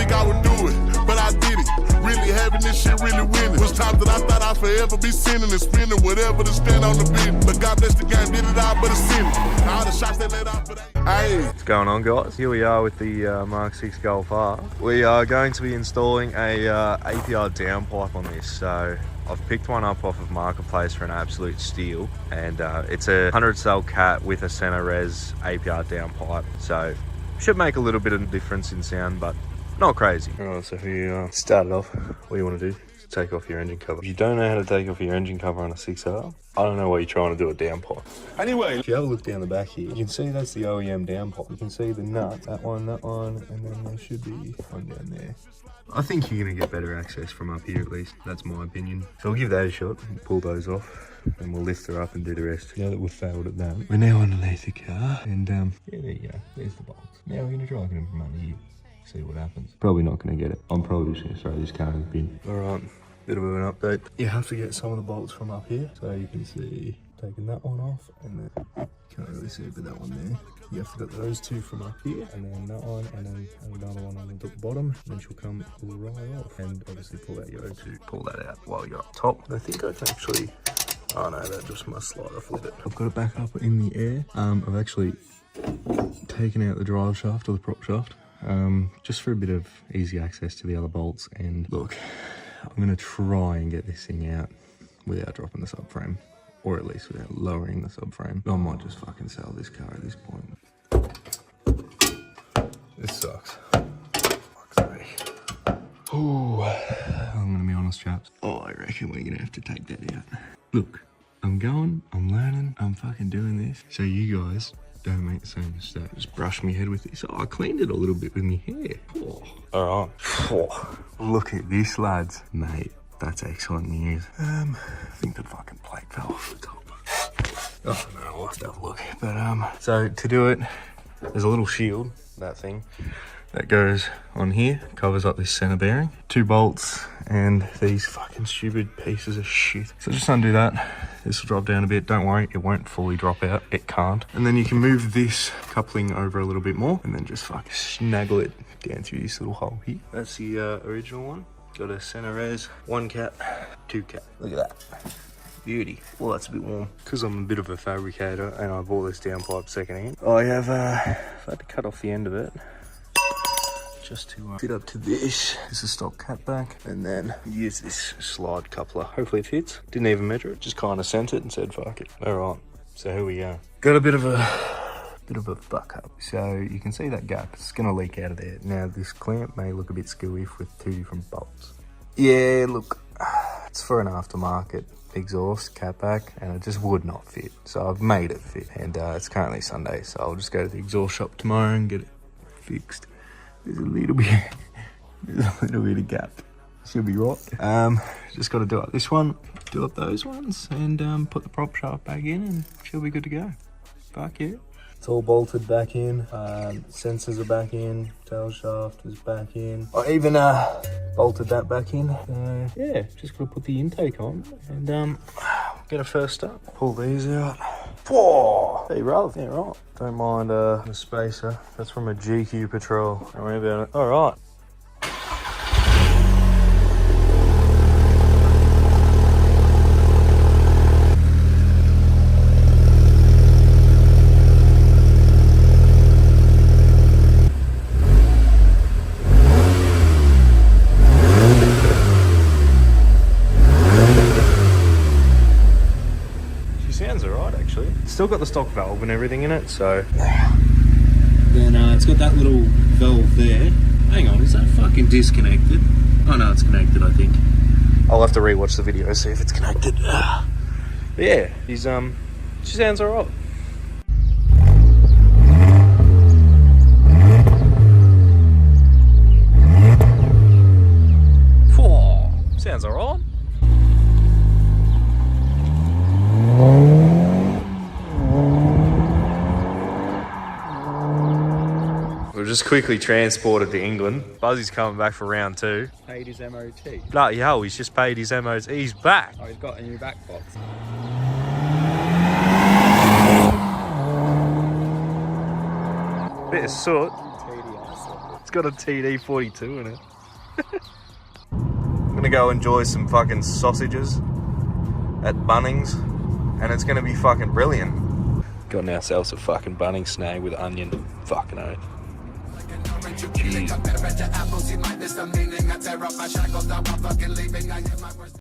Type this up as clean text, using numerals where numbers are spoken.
think I would do it, but I did it. Really having this shit, really winning. Was times that I thought I'd forever be sinning and spending whatever to spend on the bin. But God bless the game, did it all but a sin. All the shots they let off, but hey. What's going on, guys? Here we are with the MK6 Golf R. We are going to be installing a APR downpipe on this. So I've picked one up off of Marketplace for an absolute steal, and it's a 100 cell cat with a center res APR downpipe. So should make a little bit of difference in sound, but not crazy. Alright, so if you start it off, what you want to do is take off your engine cover. If you don't know how to take off your engine cover on a 6R, I don't know what you're trying to do a downpipe. Anyway, if you have a look down the back here, you can see that's the OEM downpipe. You can see the nut, that one, and then there should be one down there. I think you're going to get better access from up here at least. That's my opinion. So we'll give that a shot, pull those off, and we'll lift her up and do the rest. Now that we've failed at that, we're now underneath the car, and yeah, there you go. There's the bolts. Now we're going to try and get them from under here. See what happens. Probably not going to get it. I'm probably just going to throw this car in the bin. Alright, bit of an update. You have to get some of the bolts from up here. So you can see, taking that one off, and then, can't really see it, but that one there. You have to get those two from up here, and then that one, and then another one on the bottom. And then she'll come right off. And obviously pull out your O2. Pull that out while you're up top. I think I can actually, oh no, that just must slide off with it. I've got it back up in the air. I've actually taken out the drive shaft or the prop shaft. Just for a bit of easy access to the other bolts. And look, I'm going to try and get this thing out without dropping the subframe, or at least without lowering the subframe. I might just fucking sell this car at this point. This sucks. Fuck's sake. Ooh, I'm going to be honest, chaps. Oh, I reckon we're going to have to take that out. Look, I'm going, I'm learning, I'm fucking doing this. So you guys don't make the same mistake. Just brush my head with this. Oh, I cleaned it a little bit with my hair. Oh. All right. Oh. Look at this, lads. Mate, that's excellent news. I think the fucking plate fell off the top. Oh no, I'll have to have a look. But so to do it, there's a little shield, that thing, that goes on here, covers up this center bearing. 2 bolts and these fucking stupid pieces of shit. So just undo that. This will drop down a bit. Don't worry, it won't fully drop out. It can't. And then you can move this coupling over a little bit more and then just fucking snaggle it down through this little hole here. That's the original one. Got a center res, 1 cap, 2 cap. Look at that. Beauty. Well, that's a bit warm. Because I'm a bit of a fabricator and I bought this downpipe secondhand, I have had to cut off the end of it just to fit up to this. This is stock cat back, and then use this slide coupler. Hopefully it fits. Didn't even measure it, just kind of sent it and said fuck it. All right, so here we go. Got a bit of a fuck up. So you can see that gap, it's gonna leak out of there. Now this clamp may look a bit screwy with 2 different bolts. Yeah, look, it's for an aftermarket exhaust cat back, and it just would not fit. So I've made it fit, and it's currently Sunday, so I'll just go to the exhaust shop tomorrow and get it fixed. There's a little bit of gap. Should be right. Just got to do up this one, do up those ones, and put the prop shaft back in, and she'll be good to go. Fuck yeah. It's all bolted back in. Sensors are back in. Tail shaft is back in. I even bolted that back in. Yeah, just got to put the intake on and get a first start. Pull these out. Whoa! Hey, rough. Yeah, right. Don't mind the spacer. That's from a GQ Patrol. Don't worry about it. All right. Still got the stock valve and everything in it, so then it's got that little valve there. Hang on, is that fucking disconnected? Oh no, it's connected, I think. I'll have to rewatch the video, see if it's connected. But yeah, he's she sounds alright. Sounds alright. Just quickly transported to England. Buzzy's coming back for round 2. Paid his MOT. Bloody hell, he's just paid his MOT. He's back. Oh, he's got a new back box. Bit of soot. It's got a TD42 in it. I'm gonna go enjoy some fucking sausages at Bunnings, and it's gonna be fucking brilliant. Got ourselves a fucking Bunnings snag with onion. Fucking oath. Cheers.